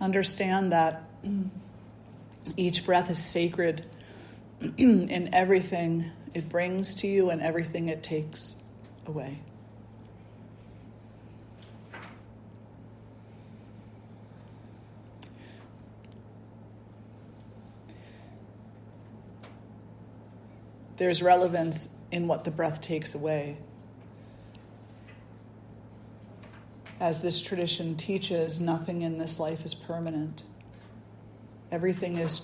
Understand that each breath is sacred in everything it brings to you and everything it takes away. There's relevance in what the breath takes away. As this tradition teaches, nothing in this life is permanent. Everything is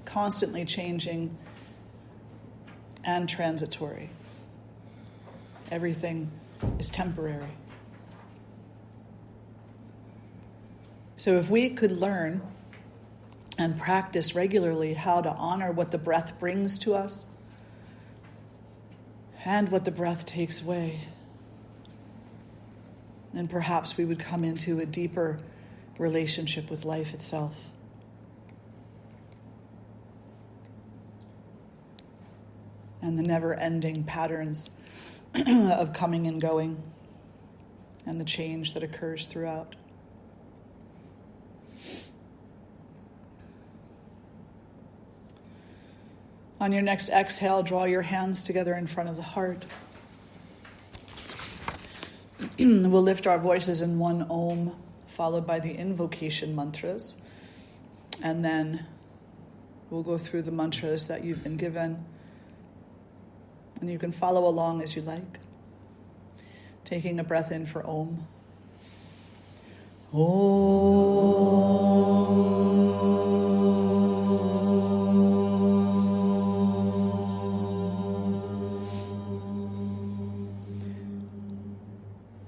constantly changing and transitory. Everything is temporary. So if we could learn and practice regularly how to honor what the breath brings to us and what the breath takes away, then perhaps we would come into a deeper relationship with life itself. And the never-ending patterns of coming and going and the change that occurs throughout. On your next exhale, draw your hands together in front of the heart. We'll lift our voices in one Om, followed by the invocation mantras. And then we'll go through the mantras that you've been given. And you can follow along as you like. Taking a breath in for Om. Om.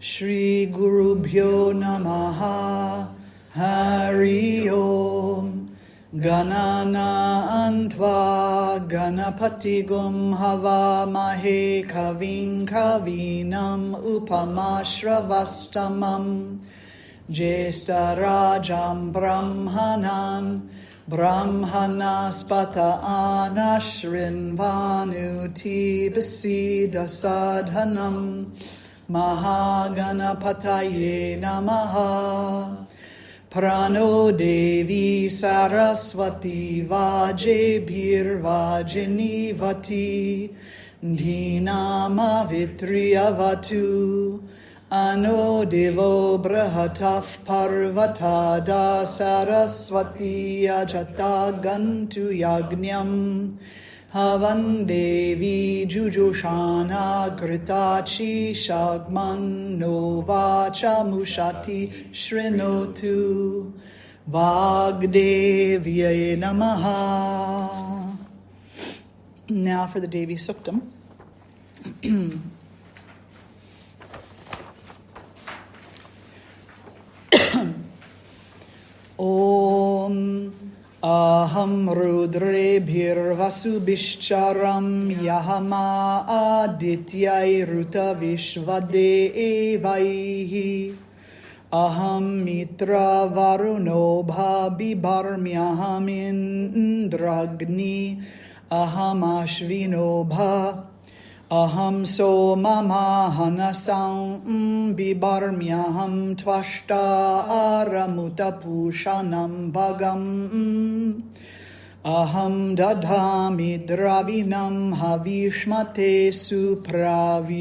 Shri Guru Bhyo Namaha Hari Om Ganana Antva Ganapati Gum Hava Mahe Kavin Kavinam Upamashravastamam Jesta Rajam Brahmanan Brahmanaspata Anashrin Vanuti Basida Sadhanam Mahaganapataye Namaha Prano Devi Saraswati Vajebhir Vajenivati Dhinama Vitriyavatu Ano Devo Brahataf Parvatada Saraswati Ajata Gantu Yagnyam Havan Devi Jujushana Kritachi Shagman Novacha Mushati Shrinotu Vagdevye Namaha. Now for the Devi Suktam. Om Aham Rudre Bhir Vasubhishcharam Yahama Adityai Ruta Vishvade Evaihi Aham Mitra Varuno Bhabi Barmyaham Indragni Aham Ashvino Bha Aham Somama Hanasam Bibarmyaham Tvashta Aramuta Pushanam Bhagam Aham Dadhami Dravinam Havishmate Supravye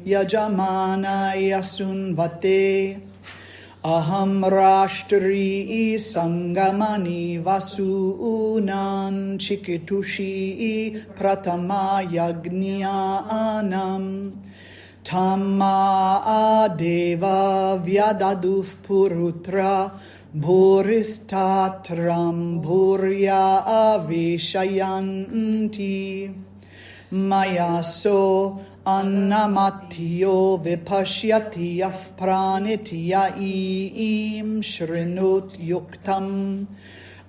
Yajamana Yasunvate Aham Rashtri Sangamani Vasunan Chikitushi Pratama Yagniyanam Tamma Deva Vyadaduf Purutra Bhuristatram Bhurya Avishayanti Mayaso Annamatyo Vipashyati Afpranitya Im Shrinut Yuktam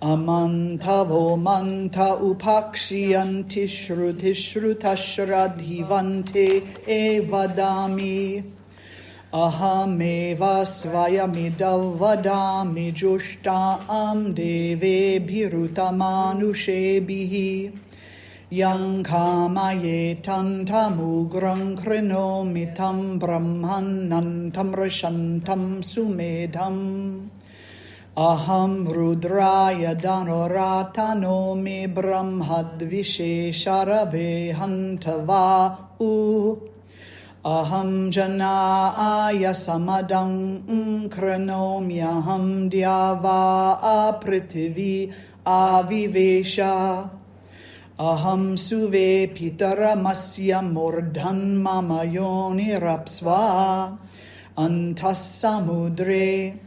Amantavo Manta Upakshiyanti Shruti Shrutashradhivante Evadami Ahameva Svayamidav Vadami Jushtam Deve Bhiruta Manushebihi Yang kamaye tantamugrang krinomitam brahmanantam rashantam sumedham. Aham rudraya danoratano me brahmadvishesharave hantava u. Aham janaya samadang kranomyaham dyava apritivi avivesha. Aham suve pitaramasya mordhan mamayoni rapsva antas samudre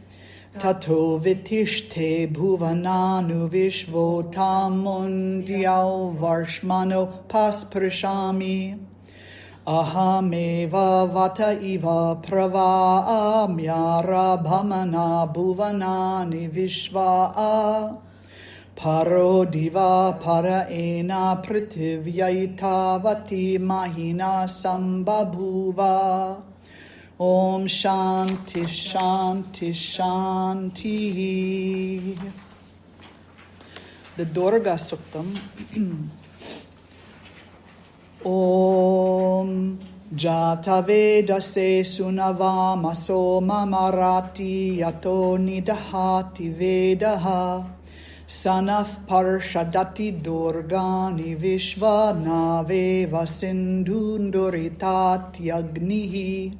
tato vitishte bhuvananu vishvotamundyau varshmano pasprashami. Ahameva vata iva pravamyara bhamana bhuvanani vishva. Paro diva para ena prithivyaitavati mahina sambabhuva. Om shanti shanti shanti. The Durga Suktam. Om Jataveda sunava maso mamarati yato nidahati vedaha. Sanaf parshadati durgani vishva nave vasindunduritat yagnihi.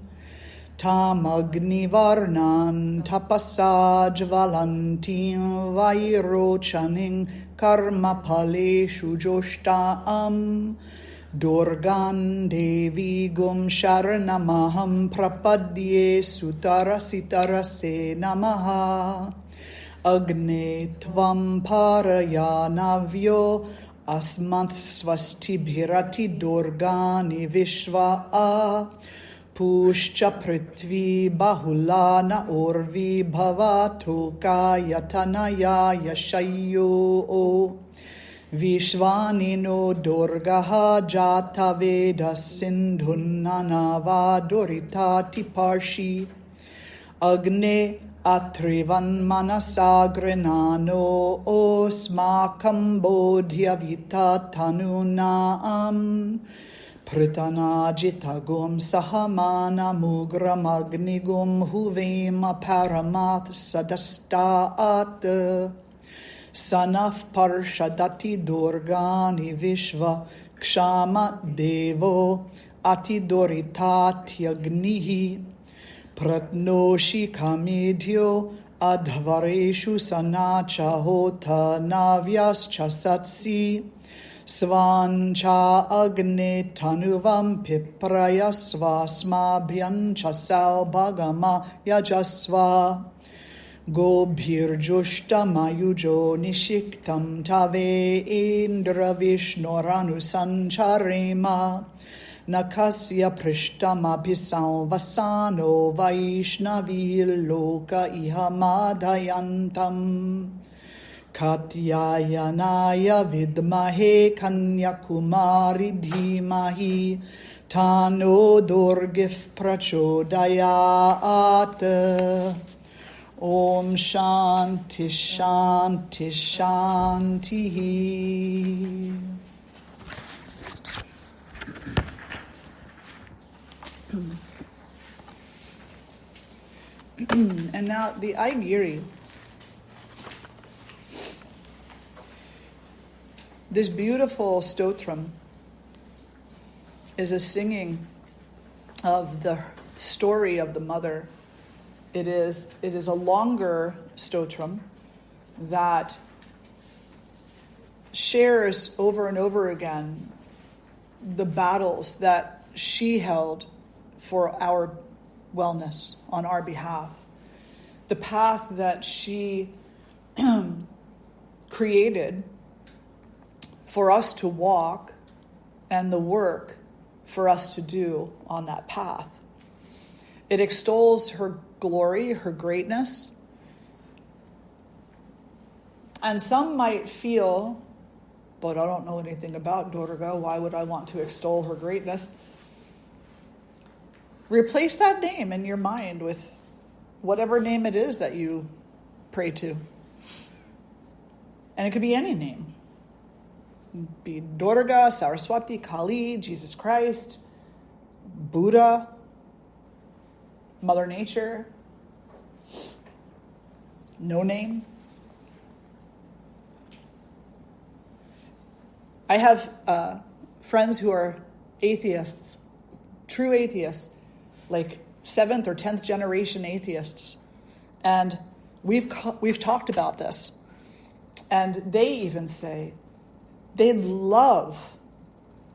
Tam agni varnan tapasaj valantim vairochaning karma paleshu joshtaam. Durgan Devi Gum Sharanamaham Prapadye Sutarasitarase Namaha. Agne Tvam Parayanavyo Asmanth Swasti Bhirati Durgani Vishva. Pushcha Prithvi Bahulana Urvi Bhavatu Kayatanaya Yashayo. Vishvanino Durgaha Jata Veda Sindhunanava Duritati Parshi. Agne Atrivan Manasagrenano Osmakam Bodhyavita Tanunaam. Pritanajitagum Sahamana Mugramagnigum Huvema Paramath Sadastaat. Sanaf parshadati durgani vishva kshama devo atidoritathyagnihi. Pratnoshi kamedhyo adhvareshu sanacha hota navyascha satsi. Svancha agne tanuvam pipraya svasmabhyancha salbhagama yajasva. Gobhir jushta mayujo nishiktam tave indra vishnoranu sancharema. Nakasya prishtamabhisam vasano vaishnavil loka ihamadhayantam. Katyayanaya vidmahe kanyakumari dhimahi. Tano durgif prachodayat. Om Shanti Shanti Shanti. And now the Aigiri. This beautiful stotram is a singing of the story of the mother. It is a longer stotram that shares over and over again the battles that she held for our wellness on our behalf. The path that she created for us to walk and the work for us to do on that path. It extols her glory, her greatness. And some might feel, but I don't know anything about Durga, why would I want to extol her greatness? Replace that name in your mind with whatever name it is that you pray to. And it could be any name. be Durga, Saraswati, Kali, Jesus Christ, Buddha, Mother Nature, no name. I have friends who are atheists, true atheists, like 7th or 10th generation atheists. And we've talked about this. And they even say they love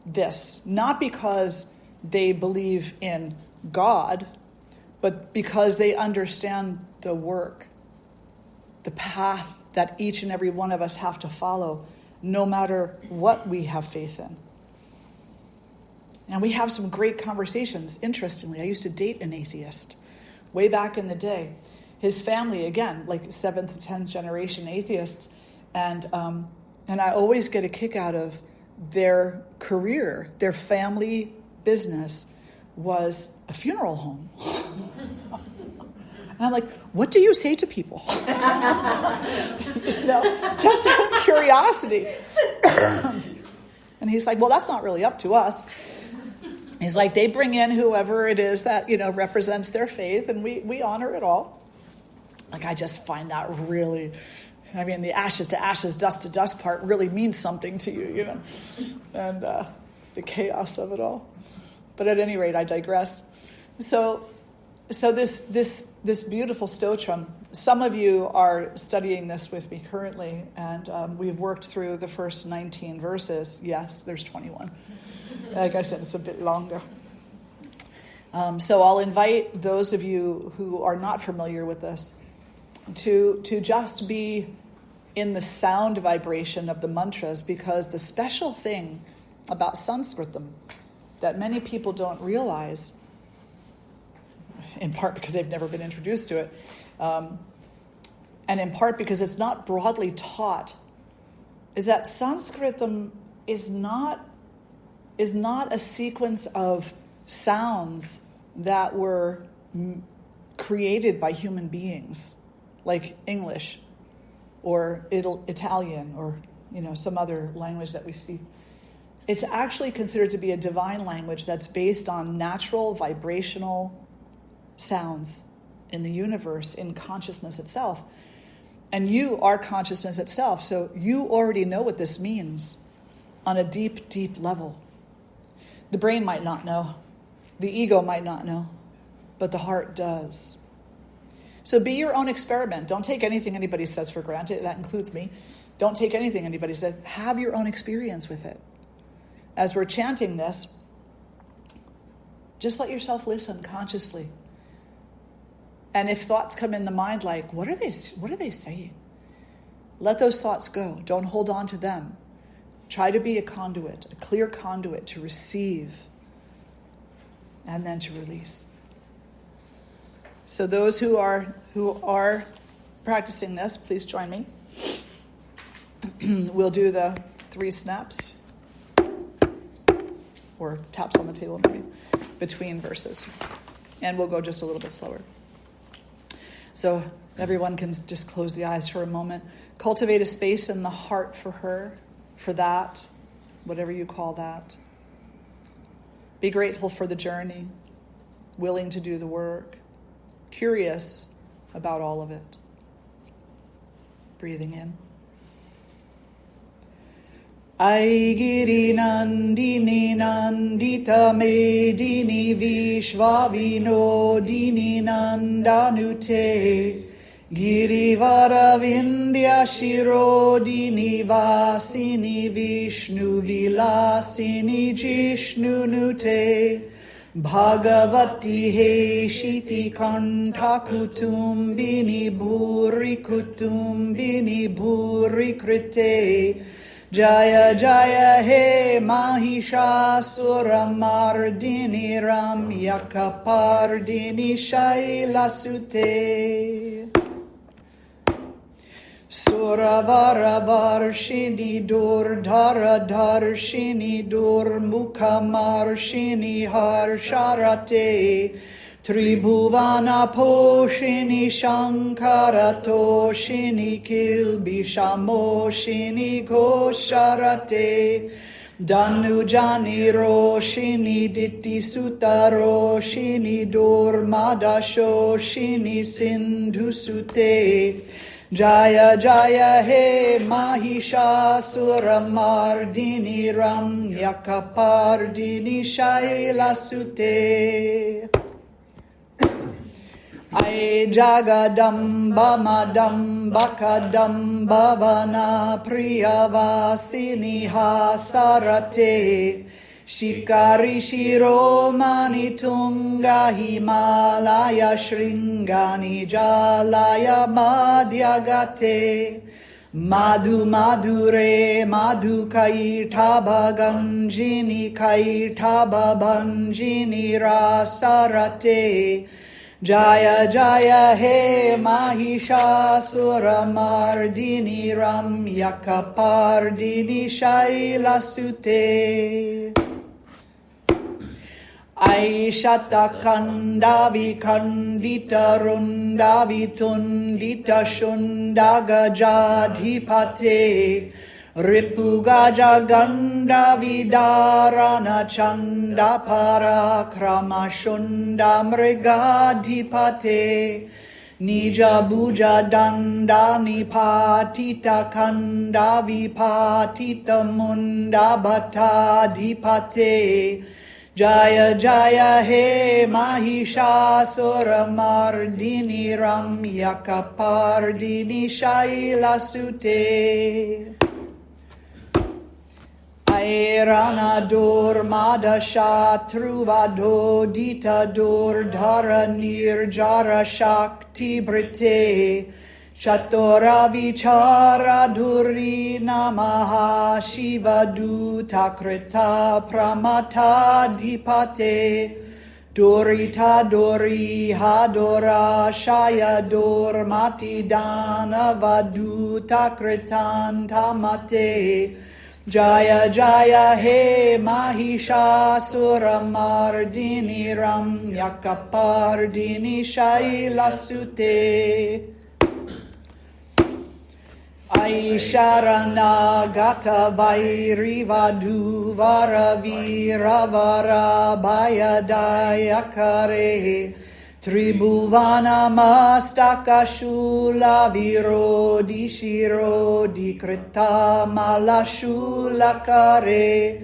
this, not because they believe in God, but because they understand the work, the path that each and every one of us have to follow, no matter what we have faith in. And we have some great conversations. Interestingly, I used to date an atheist way back in the day. His family, again, like 7th to 10th generation atheists, and I always get a kick out of their career. Their family business was a funeral home. And I'm like, what do you say to people? Just out of curiosity. And he's like, well, that's not really up to us. He's like, they bring in whoever it is that, represents their faith, and we honor it all. Like, I just find that really, the ashes to ashes, dust to dust part really means something to you, and the chaos of it all. But at any rate, I digress. So this beautiful stotram, some of you are studying this with me currently, and we've worked through the first 19 verses. Yes, there's 21. Like I said, it's a bit longer. So I'll invite those of you who are not familiar with this to just be in the sound vibration of the mantras, because the special thing about Sanskritam that many people don't realize, in part because they've never been introduced to it, and in part because it's not broadly taught, is that Sanskritam is not a sequence of sounds that were created by human beings, like English or Italian or some other language that we speak. It's actually considered to be a divine language that's based on natural vibrational sounds in the universe, in consciousness itself. And you are consciousness itself, so you already know what this means on a deep, deep level. The brain might not know, the ego might not know, but the heart does. So be your own experiment. Don't take anything anybody says for granted. That includes me. Don't take anything anybody says. Have your own experience with it. As we're chanting this, just let yourself listen consciously. And if thoughts come in the mind like, what are they saying? Let those thoughts go. Don't hold on to them. Try to be a conduit, a clear conduit to receive and then to release. So those who are practicing this, please join me. We'll do the 3 snaps or taps on the table maybe between verses. And we'll go just a little bit slower. So everyone can just close the eyes for a moment. Cultivate a space in the heart for her, for that, whatever you call that. Be grateful for the journey, willing to do the work, curious about all of it. Breathing in. Aigiri nandini nandita medini vishvavinodini nandanute girivara vindya shirodini vasini vishnu vilasini jishnunute bhagavati he shiti kantha kutumbini bhuri krite Jaya Jaya He Mahishasuramardini Ramyakapardini Shailasute Suravaravarshini Durdharadarshini Durmukhamarshini Harsharate Tribhuvana Poshini Shankara Toshini Kilbishamoshini Gosharate Danujani Roshini Diti Sutta Roshini Durmada Shoshini Sindhu Sute Jaya Jaya He Mahishasura Mardini Ramyakapardini Shaila Sute Ai Jagadamba Madamba Kadamba Vana Priyavasini Hasarate Shikari Shiromani Tunga Himalaya Shringani Jalaya Madhyagate Madhu Madhure Madhu Kaitaba Ganjini Kaitaba Banjini Rasarate Jaya Jaya He Mahishasura Mardini Ramyakapardini Shaila Sute Aishata Kandavi Kandita Rundavi Tundita Shundaga Jadhipate Ripugaja Ganda Vidarana Chanda Parakrama Shunda Mrigadhipate Nija Buja Dandani Patita Kanda Vipatita Munda Bhatadhipate Jaya Jaya He Mahishasura Mardini Ramyakapardini Shaila Sute Airana dur madasha truvado dita dur dhara nirjara shakti brite chatora vichara dhuri namaha shiva duta krita pramata dipate Dorita dori hadora shaya dor mati dana vaduta kritanta mate Jaya Jaya He Mahishasura Mardini Ramyakapardini Shaila Sute Aisharana Gata Vairivadu Varaviravara Bayadayakare Tribhuvana Mastaka Shula Virodi Shirodi Krita Malashula Kare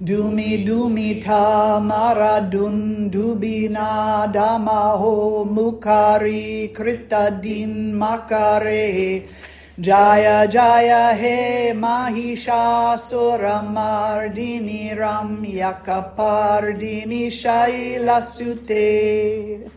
Dumi Dumita Maradun Dubina Damaho Mukari Krita Din Makare Jaya Jaya He Mahishasura Mardini Ramyakapardini Shaila Sute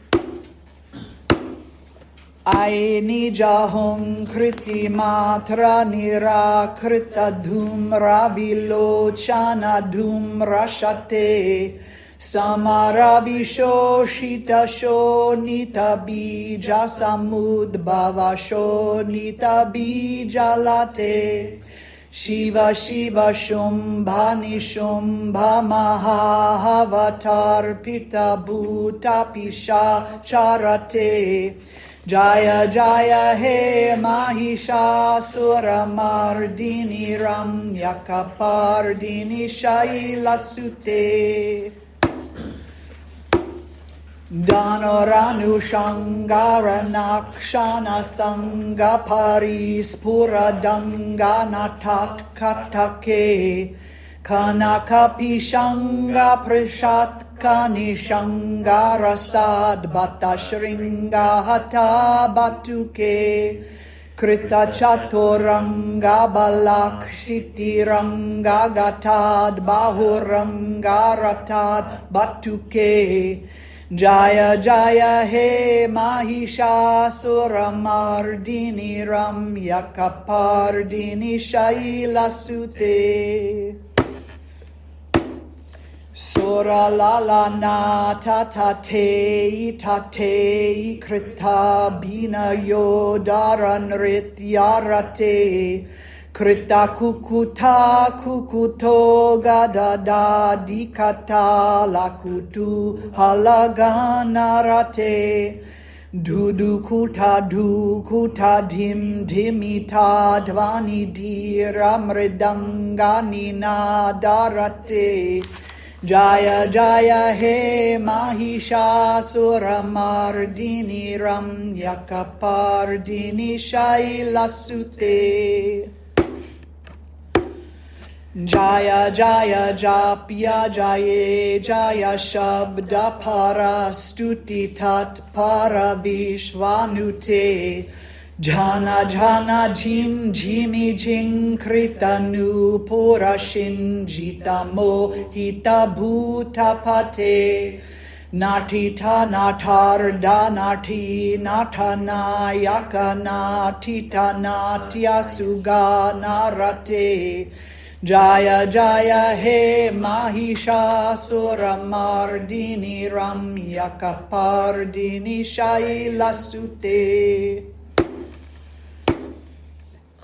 Ai nijahung kriti matra nirakrita dhum ravilochana dhum rashate samaravisho shita shonita bija samudbhava shonita bija late Shiva Shiva Shumbhani Shumbha Mahavatar Pita Bhuta Pisha Charate Jaya Jaya He Mahishasura Mardini Ramyakapardini Shaila Sute Danoranu Shangara Nakshana Sangha Parispura Dangana Tat Katake Kanaka Pishanga Prishat Kani Shangara Sad Bata Shringa Hata Batuke Krita Chaturanga Balakshiti Ranga Gatad Bahuranga Ratad Batuke Jaya Jaya He Mahishasura Mardini Ramyakapardini Shaila Sute Sura Lala Na Tate Tate Krita Bina Yodaran Rityarate Krita kukuta kukuto gadada dikata lakutu halaganarate. Dudu kuta dim dimita dvani dira mridangani nadarate. Jaya Jaya He Mahishasuramardini Ram Yakapardini Shailasute. Jaya Jaya Japya Jaya Jaya Shabda Parastuti Tat Paravishvanute. Jhana Jhana Jin Jimi Jin Kritanu Purashin Jitamo Hita Bhuta Pate. Natita Natarda Nati Natana Yakana Tita Natya Suga Narate. Jaya Jaya He Mahishasuramardini Ram Yakapardini Shailasute.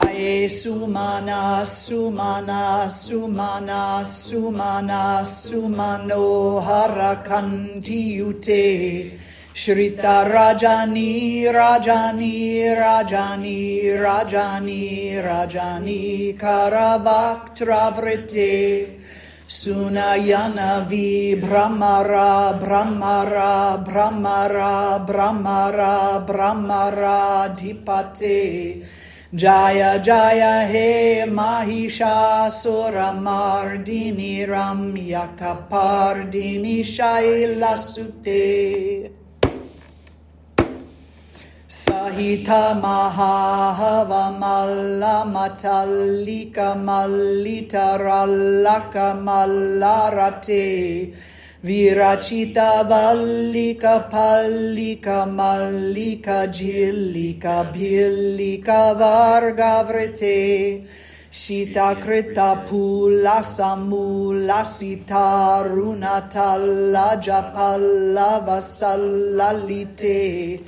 Aye Sumana Sumana Sumana Sumana Sumano Harakanti Yute. Shrita Rajani Rajani Rajani Rajani Rajani Karavaktravrite. Sunayana vi Brahmara Brahmara Brahmara Brahmara Brahmara Dipate. Jaya Jaya He Mahishasuramardini Ram Yakapardini Shailasute. Sahita Mahahava Malla Matallika Mallita Rallaka Mallarate. Virachita Vallika Pallika Mallika Jillika Bhillika Vargavrite. Shita Krita Pula Samula Sita Runatalla Japalla Vasallalite.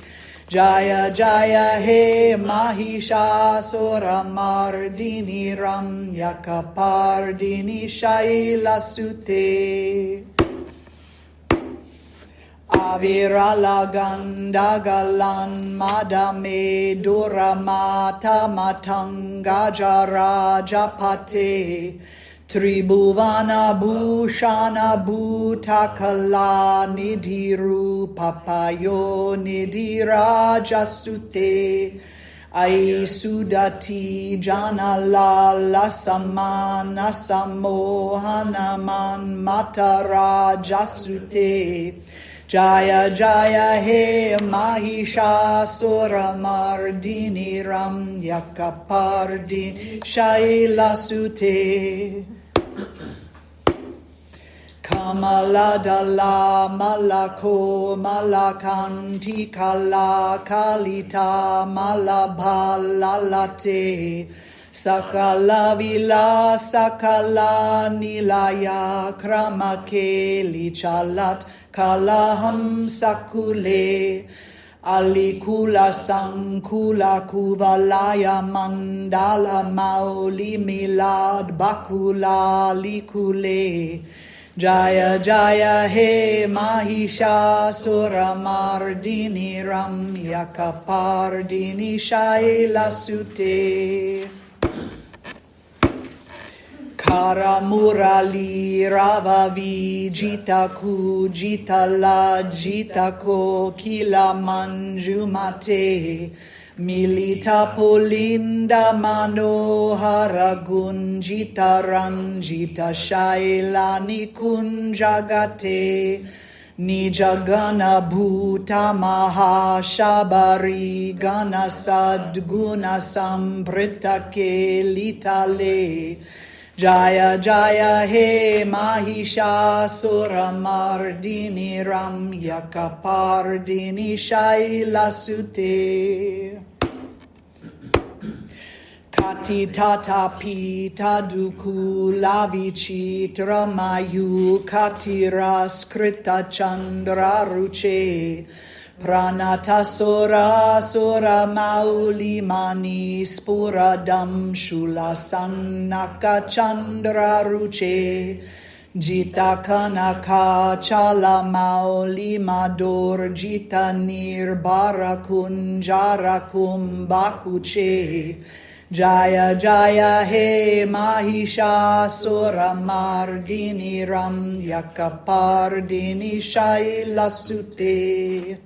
Jaya Jaya He Mahishasuramardini Ram Yakapardini Shailasute. Avirala Gandagalan Madame Duramata Matanga Jara Japate. Tribhuvana Bhushana Bhutakala Nidhiru Papayo Nidhirajasute. Ai Sudati Janala Lasamana Samohanaman Matarajasute. Jaya Jaya He Mahishasuramardini Ram Yakapardini Shailasute. Kamaladala Malako Malakanti Kala Kalita Malabhalalate. Sakala Vila Sakala Nilaya Kramake Lichalat Kalaham Sakule. Alikula Sankula Kuvalaya Mandala Mauli Milad Bakula Likule. Jaya Jaya He Mahishasuramardini Ram Yakapardini Shailasute. Karamurali Ravavi Jitaku Jitala Jitako Kila Manjumate. Milita Polinda Manohara Gunjita Ranjita Shailani Kunjagate. Nijagana Bhuta Mahashabari Gana Sadguna Sambrita Kelitale. Jaya Jaya He Mahishasuramardini Ram Yakapardini Shailasute. Kati tata pita duku lavichi tramayu katira skrita chandra ruche. Pranatasura sura mauli mani spuradam shula sannaka chandra ruche jita kanaka chala mauli madur jita nir barakun jarakum bakuche Jaya Jaya He Mahishasura Mardini Ram Yakapardini Shaila Sute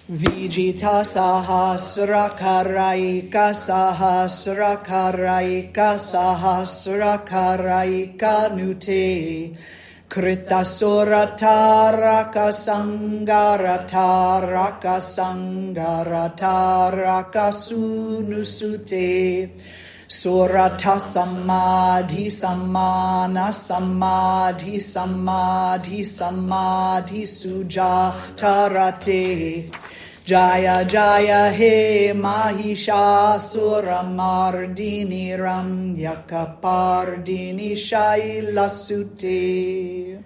Vijita Sahasra Karaika Sahasra Karaika Sahasra Karaika Nute Kritasura Taraka Sangara Taraka Sangara Taraka Sunusute Surata Samadhi Samana Samadhi Samadhi Samadhi Suja Tarate Jaya Jaya He Mahishasura Mardini Ram Yakapardini Shaila Sute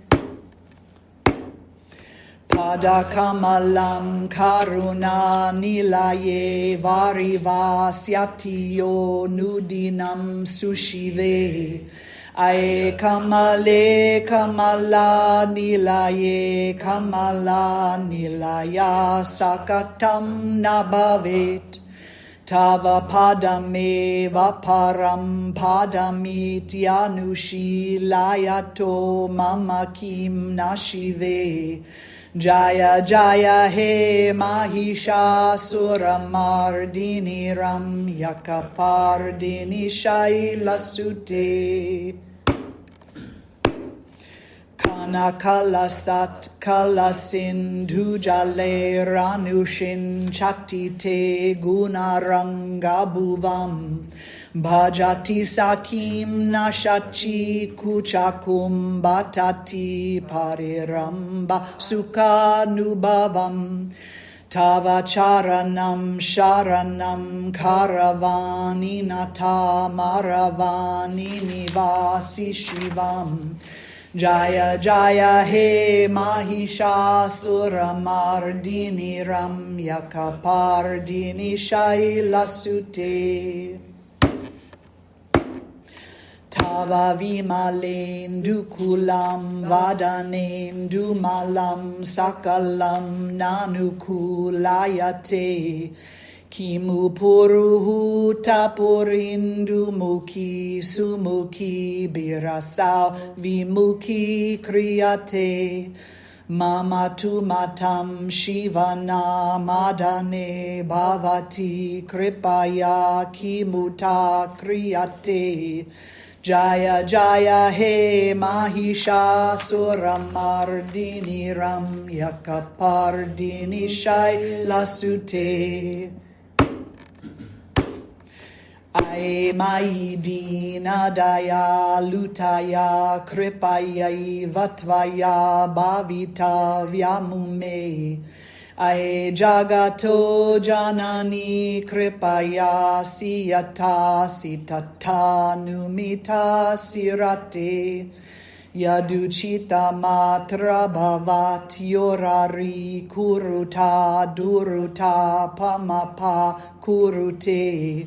Padakamalam Karuna Nilaye Varivasyatiyo Nudinam Sushive Ae Kamale Kamala Nilaye Kamala Nilaya Sakatam Nabhavet Tava Padame Vaparam Padamit Yanushi Layato Mamakim Nashive Jaya Jaya He Mahishasura Mardini Ram Yakapardini Shaila Sute Kanakala Sat Kala Sindhu Jale Ranushin Chatite Gunaranga Bhuvam Bhajati Sakim Nashachi Kuchakum Batati Pariramba Sukhanubhavam Tava Charanam Sharanam Karavani Nata Maravani Nivasi Shivam Jaya Jaya He Mahishasura Mardini Ram Yakapardini Shaila Sute Tava Vimalendu Kulam Vadanendu Malam Sakalam Nanukulayate Kimu Puruhu Tapurindu Muki Sumuki Birasau Vimuki Kriyate Mama Tumatam Shivana Madane Bhavati Kripaya Kimuta Kriyate Jaya Jaya He Mahishasura Mardini Ram Yakapardini Shaila Sute Ai Maidina Daya Lutaya Kripaya Vatvaya Bhavita Vyamume Ai Jagato Janani Kripaya Siyata Sitata Numita Sirate Yaduchita Matra Bhavat Yorari Kuruta Duruta Pamapa Kurute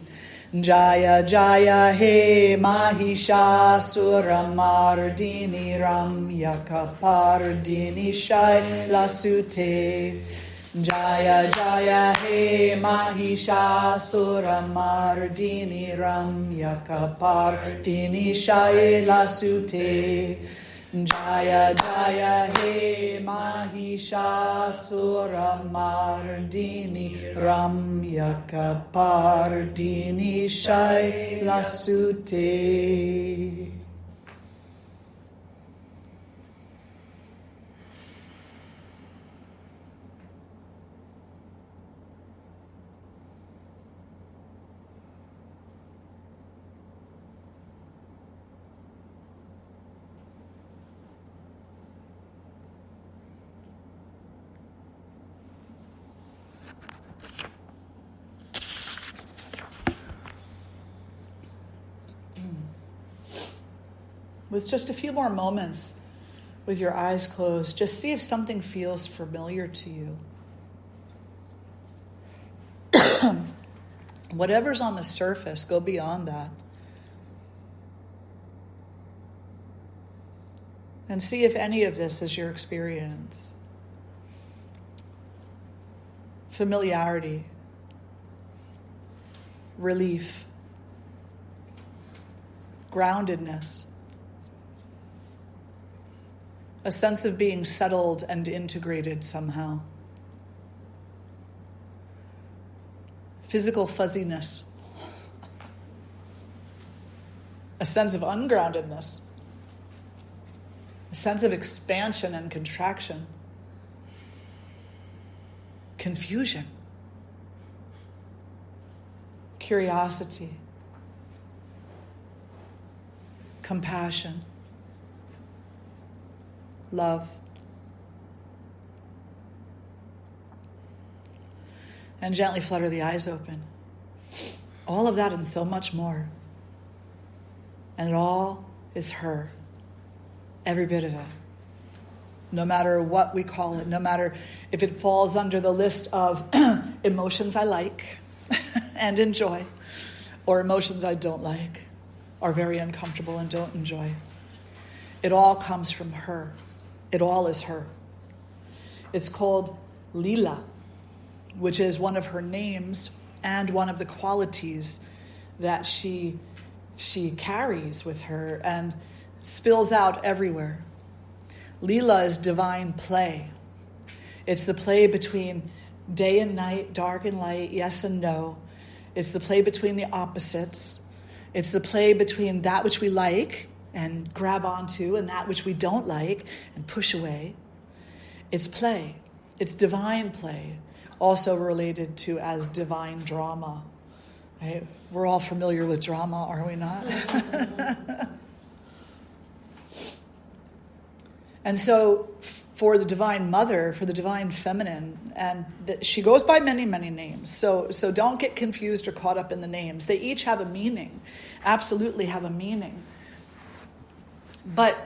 Jaya Jaya He Mahishasura Mardini Ram Yakapardini Shaila Sute Jaya Jaya He Mahishasura Mardini Ram Yakapardini Shaila Sute Jaya Jaya He Mahishasura Mardini Ram Yakapardini Shaila Sute. With just a few more moments with your eyes closed, just see if something feels familiar to you. Whatever's on the surface, go beyond that. And see if any of this is your experience. Familiarity, relief, groundedness, a sense of being settled and integrated somehow. Physical fuzziness, a sense of ungroundedness, a sense of expansion and contraction, confusion, curiosity, compassion, love. And gently flutter the eyes open. All of that and so much more. And it all is her. Every bit of it. No matter what we call it, no matter if it falls under the list of emotions I like and enjoy, or emotions I don't like, are very uncomfortable and don't enjoy. It all comes from her. It all is her. It's called Lila, which is one of her names and one of the qualities that she carries with her and spills out everywhere. Lila is divine play. It's the play between day and night, dark and light, yes and no. It's the play between the opposites. It's the play between that which we like and grab onto and that which we don't like and push away. It's play. It's divine play. Also related to as divine drama. Right? We're all familiar with drama, are we not? And so for the Divine Mother, for the Divine Feminine, and she goes by many, many names. So don't get confused or caught up in the names. They each have a meaning, absolutely have a meaning. But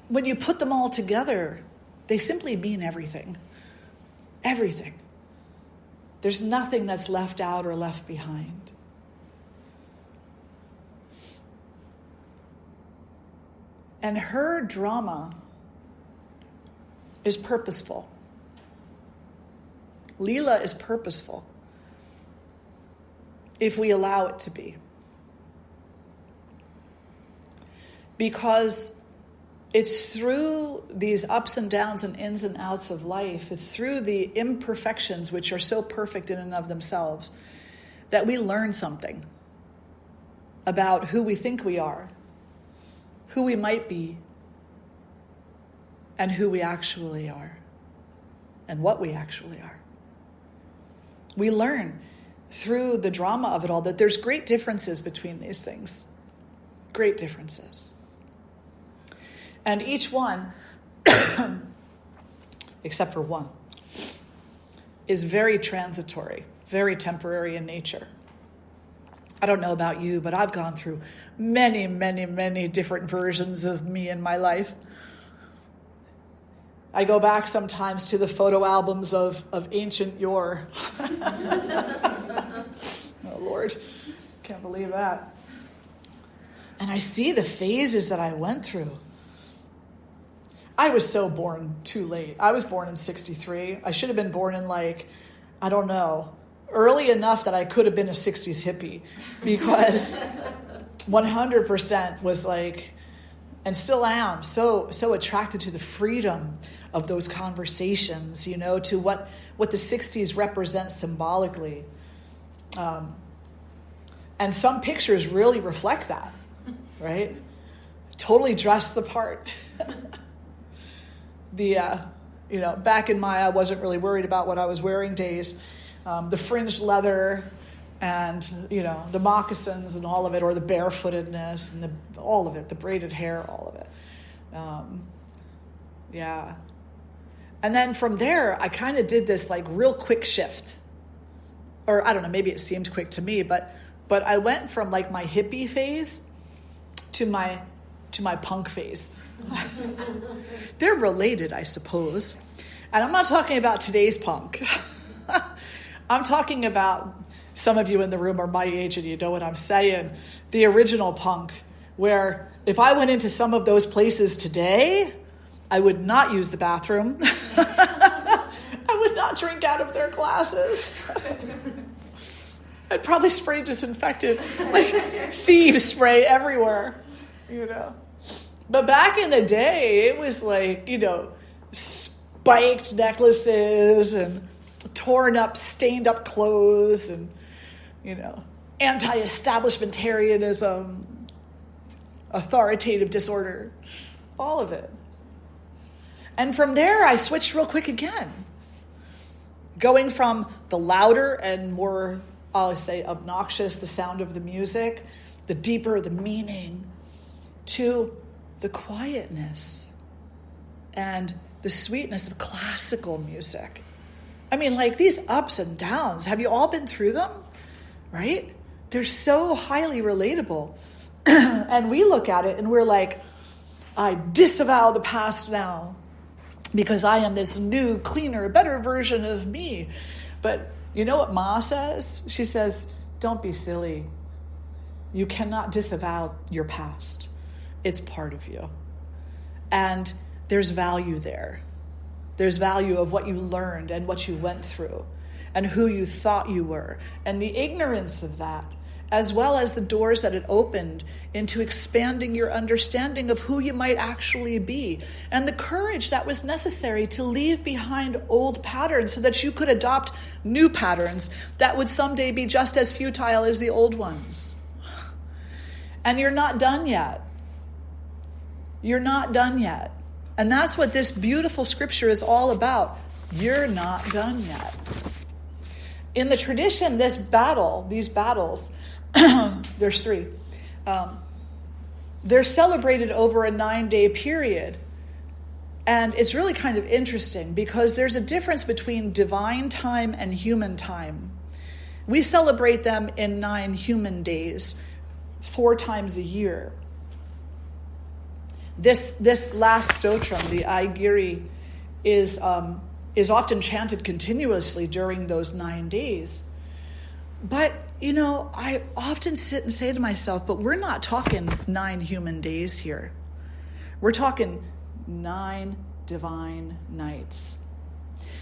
when you put them all together, they simply mean everything. Everything. There's nothing that's left out or left behind. And her drama is purposeful. Leela is purposeful if we allow it to be. Because it's through these ups and downs and ins and outs of life, it's through the imperfections, which are so perfect in and of themselves, that we learn something about who we think we are, who we might be, and who we actually are, and what we actually are. We learn through the drama of it all that there's great differences between these things. Great differences. And each one, except for one, is very transitory, very temporary in nature. I don't know about you, but I've gone through many, many, many different versions of me in my life. I go back sometimes to the photo albums of ancient yore. Oh, Lord, can't believe that. And I see the phases that I went through. I was so born too late. I was born in 63. I should have been born in early enough that I could have been a 60s hippie, because 100% was and still am, so attracted to the freedom of those conversations, to what the 60s represent symbolically. And some pictures really reflect that, right? Totally dress the part. Back in my, I wasn't really worried about what I was wearing days. The fringed leather and, the moccasins and all of it, or the barefootedness and all of it, the braided hair, all of it. Yeah. And then from there, I kind of did this real quick shift. Or I don't know, maybe it seemed quick to me, but I went from my hippie phase to my punk phase. They're related, I suppose. And I'm not talking about today's punk. I'm talking about, some of you in the room are my age and you know what I'm saying, the original punk, where if I went into some of those places today, I would not use the bathroom. I would not drink out of their glasses. I'd probably spray disinfectant, like thieves spray everywhere, But back in the day, it was like, spiked necklaces and torn up, stained up clothes and, anti-establishmentarianism, authoritative disorder, all of it. And from there, I switched real quick again, going from the louder and more, I'll say, obnoxious, the sound of the music, the deeper the meaning, to the quietness and the sweetness of classical music. I mean, like these ups and downs, have you all been through them? Right? They're so highly relatable. And we look at it and we're like, I disavow the past now because I am this new, cleaner, better version of me. But you know what Ma says? She says, don't be silly. You cannot disavow your past. It's part of you. And there's value there. There's value of what you learned and what you went through and who you thought you were and the ignorance of that, as well as the doors that it opened into expanding your understanding of who you might actually be, and the courage that was necessary to leave behind old patterns so that you could adopt new patterns that would someday be just as futile as the old ones. And you're not done yet. You're not done yet. And that's what this beautiful scripture is all about. You're not done yet. In the tradition, these battles, there's 3. They're celebrated over a 9-day period. And it's really kind of interesting because there's a difference between divine time and human time. We celebrate them in 9 human days, 4 times a year. This last stotram, the Aigiri, is often chanted continuously during those 9 days. But, I often sit and say to myself, but we're not talking 9 human days here. We're talking 9 divine nights.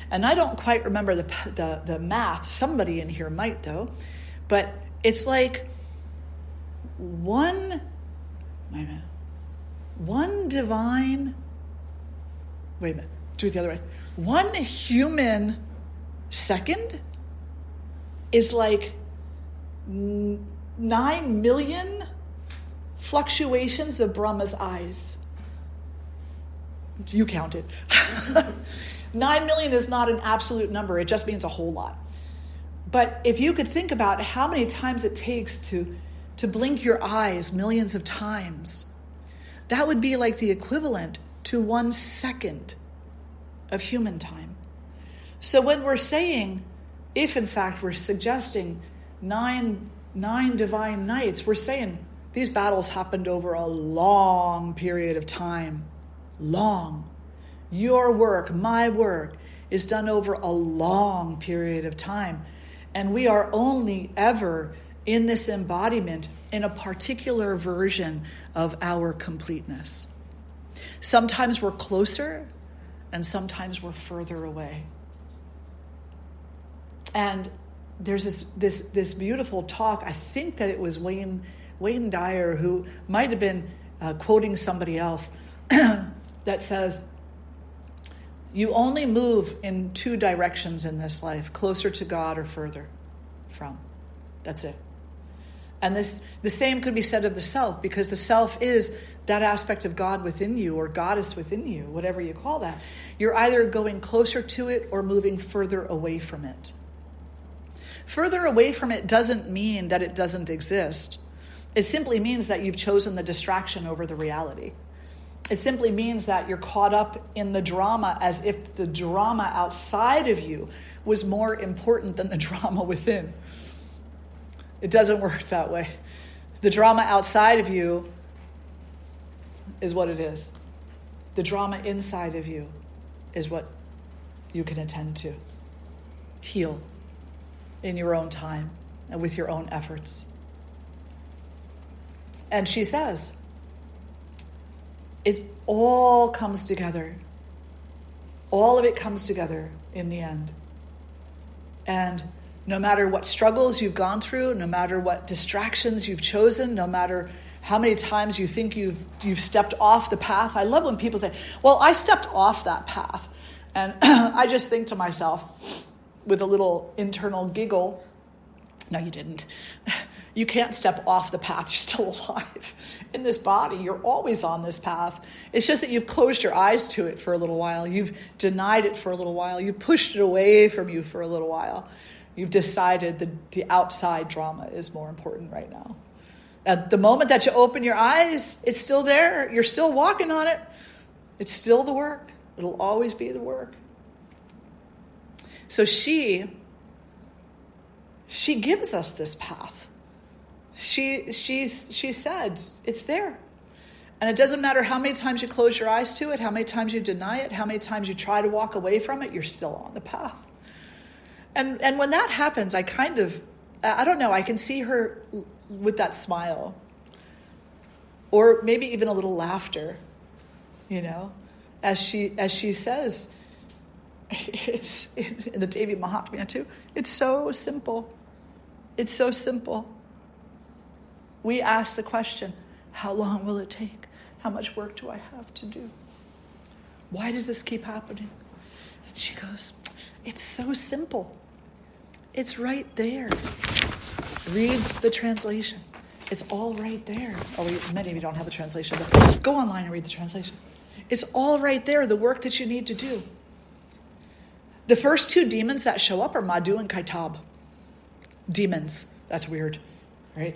And I don't quite remember the math. Somebody in here might, though. But it's like one divine, do it the other way. 1 human second is like 9 million fluctuations of Brahma's eyes. You count it. 9 million is not an absolute number. It just means a whole lot. But if you could think about how many times it takes to blink your eyes millions of times, that would be like the equivalent to 1 second of human time. So when we're saying, if in fact we're suggesting 9 divine nights, we're saying these battles happened over a long period of time. Long. Your work, my work, is done over a long period of time. And we are only ever in this embodiment in a particular version of our completeness. Sometimes we're closer and sometimes we're further away. And there's this beautiful talk, I think that it was Wayne Dyer, who might have been quoting somebody else, that says, you only move in 2 directions in this life, closer to God or further from. That's it. And the same could be said of the self, because the self is that aspect of God within you, or goddess within you, whatever you call that. You're either going closer to it or moving further away from it. Further away from it doesn't mean that it doesn't exist. It simply means that you've chosen the distraction over the reality. It simply means that you're caught up in the drama as if the drama outside of you was more important than the drama within. It doesn't work that way. The drama outside of you is what it is. The drama inside of you is what you can attend to. Heal in your own time and with your own efforts. And she says, it all comes together. All of it comes together in the end. And no matter what struggles you've gone through, no matter what distractions you've chosen, no matter how many times you think you've stepped off the path. I love when people say, well, I stepped off that path. And I just think to myself, with a little internal giggle, no, you didn't. You can't step off the path. You're still alive in this body. You're always on this path. It's just that you've closed your eyes to it for a little while. You've denied it for a little while. You pushed it away from you for a little while. You've decided that the outside drama is more important right now. At the moment that you open your eyes, it's still there. You're still walking on it. It's still the work. It'll always be the work. So she gives us this path. She said, it's there. And it doesn't matter how many times you close your eyes to it, how many times you deny it, how many times you try to walk away from it, you're still on the path. And when that happens, I don't know, I can see her with that smile. Or maybe even a little laughter, as she says, it's in the Devi Mahatmya too, it's so simple. It's so simple. We ask the question, how long will it take? How much work do I have to do? Why does this keep happening? And she goes, it's so simple. It's right there. Reads the translation. It's all right there. Many of you don't have the translation, but go online and read the translation. It's all right there, the work that you need to do. The first two demons that show up are Madhu and Kaitab. Demons. That's weird, right?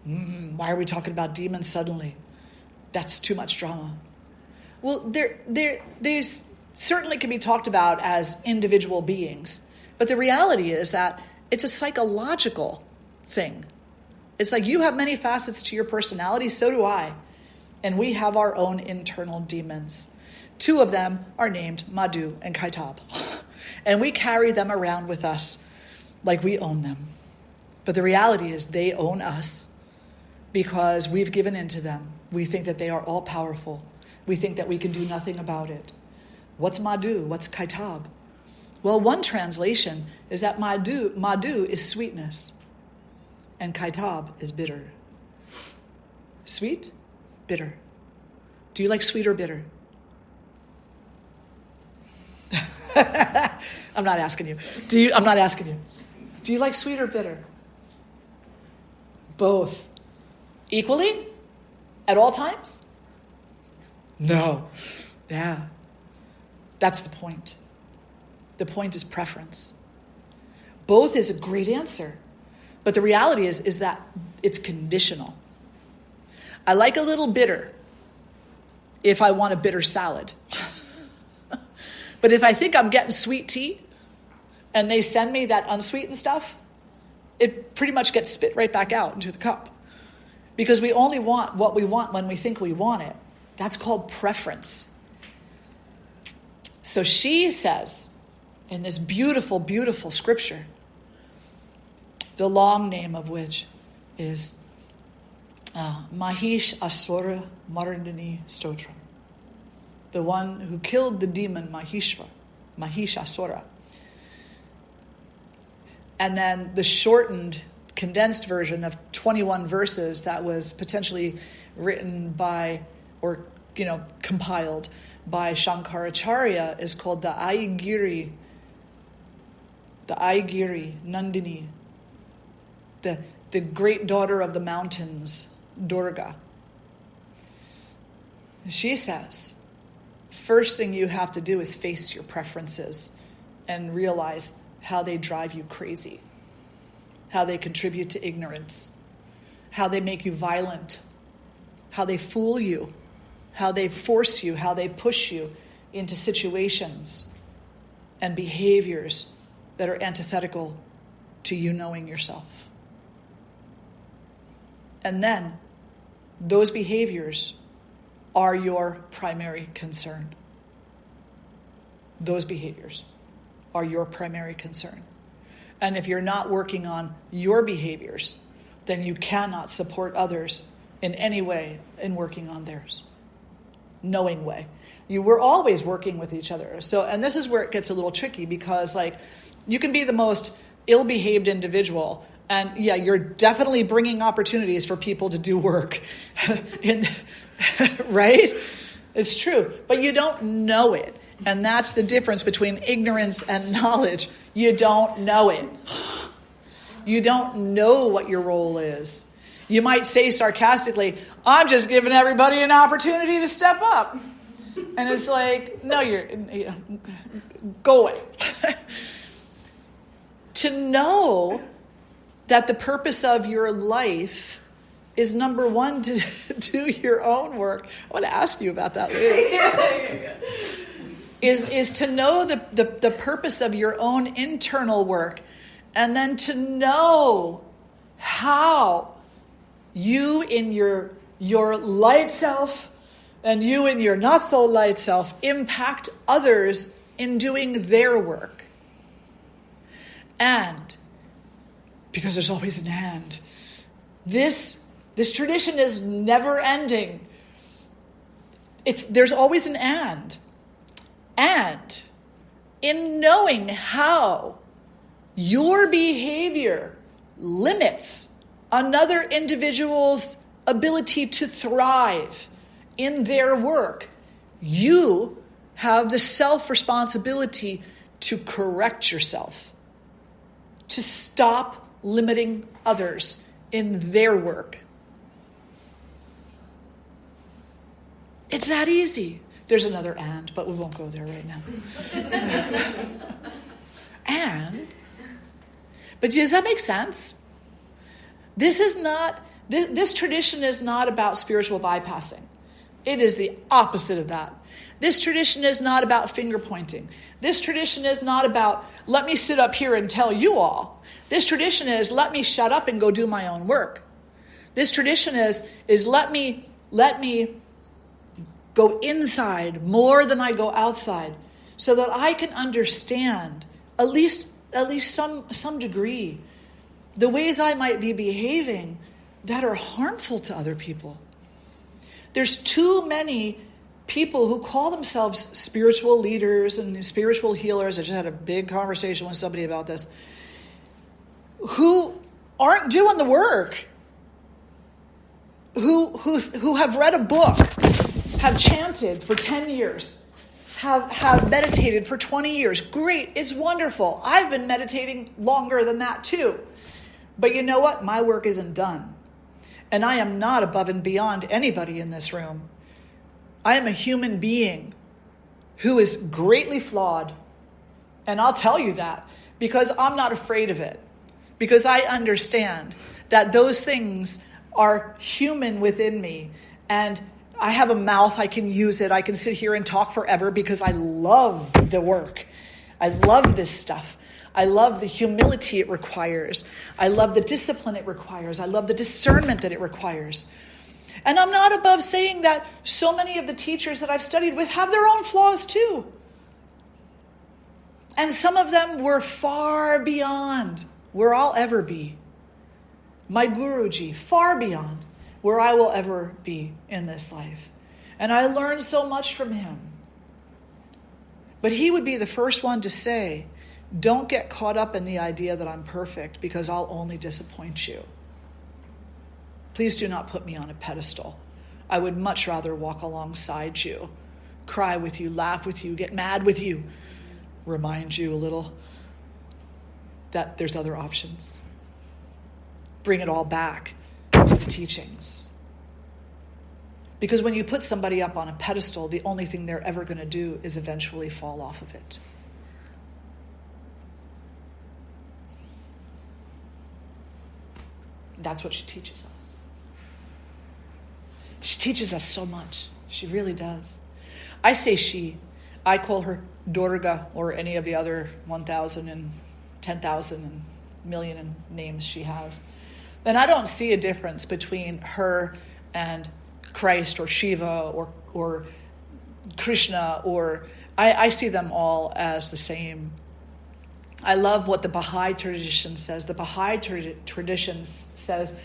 Why are we talking about demons suddenly? That's too much drama. Well, they certainly can be talked about as individual beings, but the reality is that it's a psychological thing. It's like you have many facets to your personality, so do I. And we have our own internal demons. Two of them are named Madhu and Kaitab. And we carry them around with us like we own them. But the reality is they own us because we've given in to them. We think that they are all powerful. We think that we can do nothing about it. What's Madhu? What's Kaitab? Well, one translation is that Madhu is sweetness and Kaitab is bitter. Sweet, bitter. Do you like sweet or bitter? I'm not asking you. I'm not asking you. Do you like sweet or bitter? Both. Equally? At all times? No. Yeah. That's the point. The point is preference. Both is a great answer. But the reality is that it's conditional. I like a little bitter if I want a bitter salad. But if I think I'm getting sweet tea and they send me that unsweetened stuff, it pretty much gets spit right back out into the cup. Because we only want what we want when we think we want it. That's called preference. So she says, in this beautiful, beautiful scripture, the long name of which is Mahish Asura Mardini Stotram. The one who killed the demon Mahishasura. And then the shortened, condensed version of 21 verses that was potentially written by, or compiled by Shankaracharya is called the Aigiri Nandini, the great daughter of the mountains, Durga. She says, first thing you have to do is face your preferences and realize how they drive you crazy, how they contribute to ignorance, how they make you violent, how they fool you, how they force you, how they push you into situations and behaviors that are antithetical to you knowing yourself. And then those behaviors are your primary concern. Those behaviors are your primary concern. And if you're not working on your behaviors, then you cannot support others in any way in working on theirs. Knowing way. We're always working with each other. So, and this is where it gets a little tricky, because like you can be the most ill-behaved individual, and yeah, you're definitely bringing opportunities for people to do work. Right? It's true. But you don't know it. And that's the difference between ignorance and knowledge. You don't know it. You don't know what your role is. You might say sarcastically, I'm just giving everybody an opportunity to step up. And it's like, no, go away. To know that the purpose of your life is, number one, to do your own work. I want to ask you about that later. Is to know the purpose of your own internal work, and then to know how you in your light self and you in your not so light self impact others in doing their work. And because there's always an and, this tradition is never ending. There's always an and. And in knowing how your behavior limits another individual's ability to thrive in their work, you have the self-responsibility to correct yourself, to stop limiting others in their work. It's that easy. There's another and, but we won't go there right now. But does that make sense? This tradition is not about spiritual bypassing. It is the opposite of that. This tradition is not about finger pointing. This tradition is not about, let me sit up here and tell you all. This tradition is, let me shut up and go do my own work. This tradition is let me go inside more than I go outside, so that I can understand at least some degree the ways I might be behaving that are harmful to other people. There's too many people who call themselves spiritual leaders and spiritual healers. I just had a big conversation with somebody about this, who aren't doing the work, who have read a book, have chanted for 10 years, have meditated for 20 years. Great, it's wonderful. I've been meditating longer than that too. But you know what? My work isn't done. And I am not above and beyond anybody in this room. I am a human being who is greatly flawed. And I'll tell you that because I'm not afraid of it. Because I understand that those things are human within me. And I have a mouth, I can use it. I can sit here and talk forever because I love the work. I love this stuff. I love the humility it requires. I love the discipline it requires. I love the discernment that it requires. And I'm not above saying that so many of the teachers that I've studied with have their own flaws too. And some of them were far beyond where I'll ever be. My Guruji, far beyond where I will ever be in this life. And I learned so much from him. But he would be the first one to say, don't get caught up in the idea that I'm perfect because I'll only disappoint you. Please do not put me on a pedestal. I would much rather walk alongside you, cry with you, laugh with you, get mad with you, remind you a little that there's other options. Bring it all back to the teachings. Because when you put somebody up on a pedestal, the only thing they're ever going to do is eventually fall off of it. That's what she teaches us. She teaches us so much. She really does. I say she. I call her Durga or any of the other 1,000 and 10,000 and million and names she has. And I don't see a difference between her and Christ or Shiva or Krishna, or I see them all as the same. I love what the Baha'i tradition says. The Baha'i tradition says,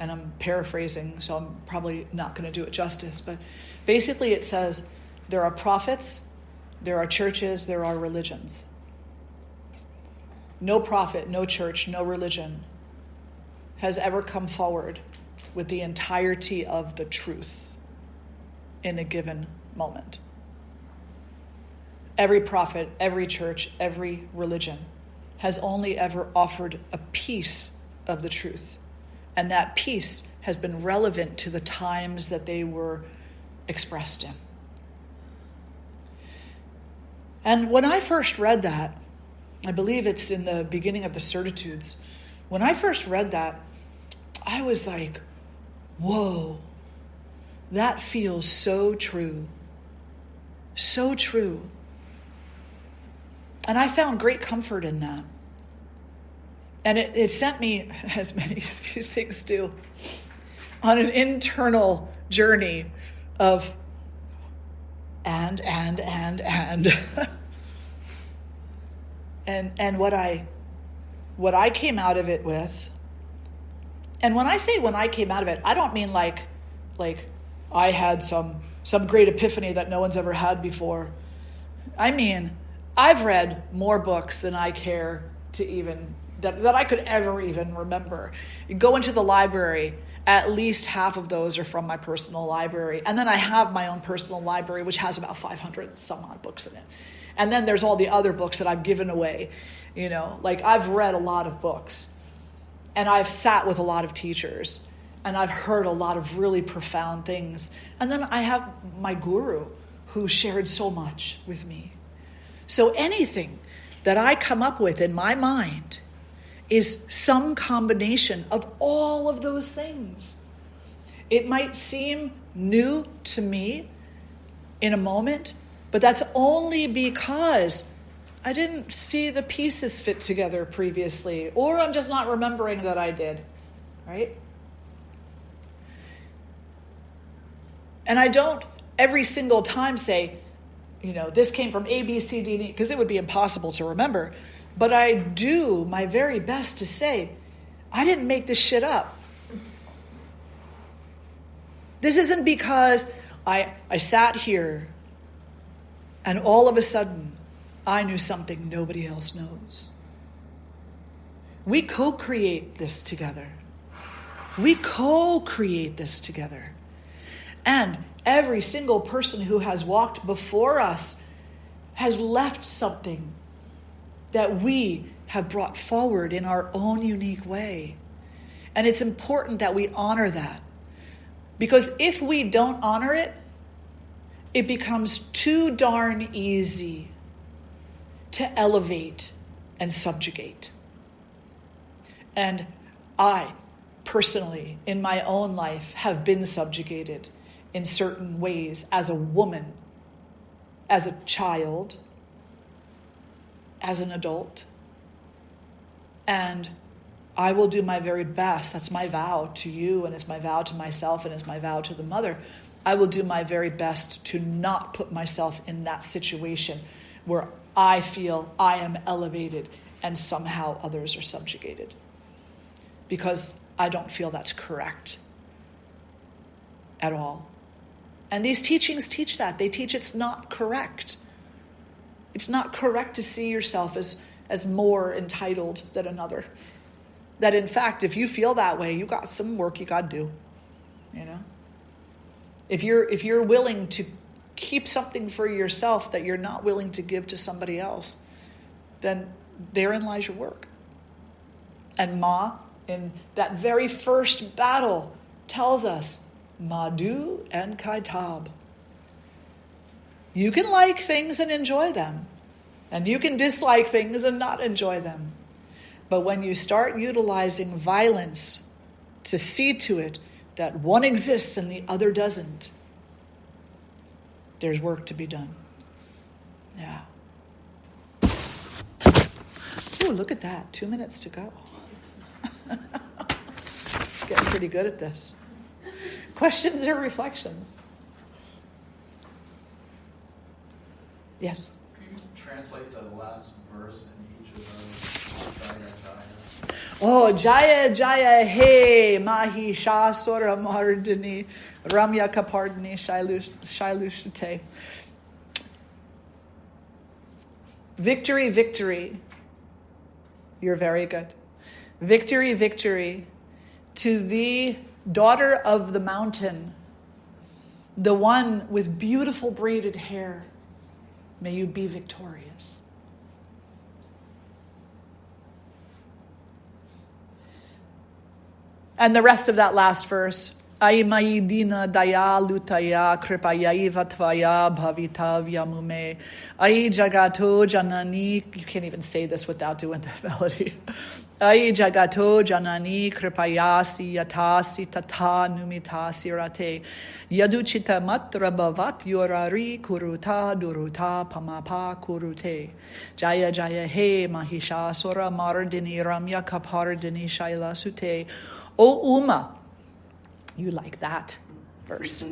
and I'm paraphrasing, so I'm probably not going to do it justice, but basically it says there are prophets, there are churches, there are religions. No prophet, no church, no religion has ever come forward with the entirety of the truth in a given moment. Every prophet, every church, every religion has only ever offered a piece of the truth. And that piece has been relevant to the times that they were expressed in. And when I first read that, I believe it's in the beginning of the Certitudes, when I first read that, I was like, whoa, that feels so true. So true. And I found great comfort in that. And it sent me, as many of these things do, on an internal journey of and. and what I came out of it with. And when I say when I came out of it, I don't mean like I had some great epiphany that no one's ever had before. I mean, I've read more books than I care to even, that I could ever even remember. You go into the library, at least half of those are from my personal library. And then I have my own personal library, which has about 500 some odd books in it. And then there's all the other books that I've given away. Like I've read a lot of books. And I've sat with a lot of teachers. And I've heard a lot of really profound things. And then I have my guru who shared so much with me. So anything that I come up with in my mind is some combination of all of those things. It might seem new to me in a moment, but that's only because I didn't see the pieces fit together previously, or I'm just not remembering that I did, right? And I don't every single time say, this came from A, B, C, D, and E, because it would be impossible to remember. But I do my very best to say, I didn't make this shit up. This isn't because I sat here and all of a sudden I knew something nobody else knows. We co-create this together. We co-create this together. And every single person who has walked before us has left something that we have brought forward in our own unique way. And it's important that we honor that. Because if we don't honor it, it becomes too darn easy to elevate and subjugate. And I, personally, in my own life, have been subjugated in certain ways as a woman, as a child, as an adult. And I will do my very best. That's my vow to you, and it's my vow to myself, and it's my vow to the mother. I will do my very best to not put myself in that situation where I feel I am elevated and somehow others are subjugated. Because I don't feel that's correct at all. And these teachings teach that. They teach it's not correct. It's not correct to see yourself as more entitled than another. That in fact, if you feel that way, you got some work you got to do. If you're willing to keep something for yourself that you're not willing to give to somebody else, then therein lies your work. And Ma, in that very first battle, tells us, Madhu and Kaitab. You can like things and enjoy them. And you can dislike things and not enjoy them. But when you start utilizing violence to see to it that one exists and the other doesn't, there's work to be done. Yeah. Ooh, look at that. 2 minutes to go. Getting pretty good at this. Questions or reflections? Yes? Can you translate the last verse in each of those? Oh, Jaya Jaya He Mahishasura Mardini Ramya Kapardini Shailushate. Victory, victory. You're very good. Victory, victory to thee, daughter of the mountain, the one with beautiful braided hair. May you be victorious. And the rest of that last verse. Ai mai dina daya lutaya kripayai vatvaya bhavitavya mume. Ai jagato janani. You can't even say this without doing that melody. Ai jagato janani kripayasi yatasi tata numita sirate. Yaduchita matrabavat yorari kuruta duruta pamapa kurute. Jaya jaya he mahishasura mardini ramya kapardini shaila sute. O Uma, you like that verse.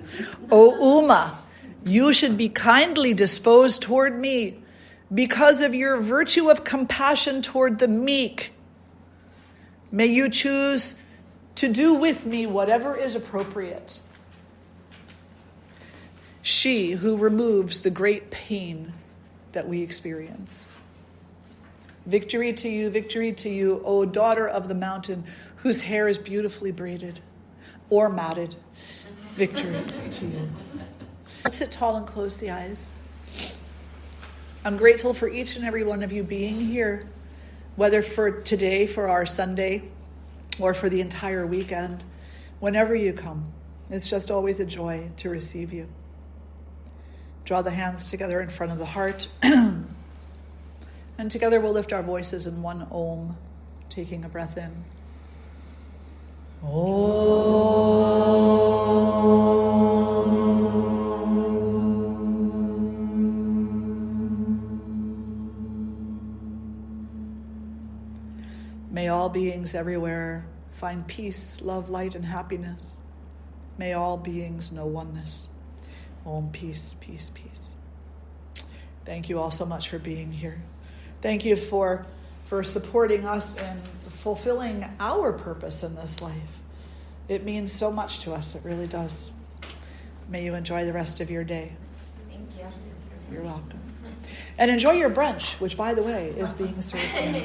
O Uma, you should be kindly disposed toward me because of your virtue of compassion toward the meek. May you choose to do with me whatever is appropriate. She who removes the great pain that we experience. Victory to you, O daughter of the mountain, whose hair is beautifully braided or matted. Victory to you. Let's sit tall and close the eyes. I'm grateful for each and every one of you being here, whether for today, for our Sunday, or for the entire weekend. Whenever you come, it's just always a joy to receive you. Draw the hands together in front of the heart. And together we'll lift our voices in one Om, taking a breath in. May all beings everywhere find peace, love, light, and happiness. May all beings know oneness. Om, peace, peace, peace. Thank you all so much for being here. Thank you for supporting us in fulfilling our purpose in this life. It means so much to us. It really does. May you enjoy the rest of your day. Thank you. You're welcome. And enjoy your brunch, which, by the way, is being served now.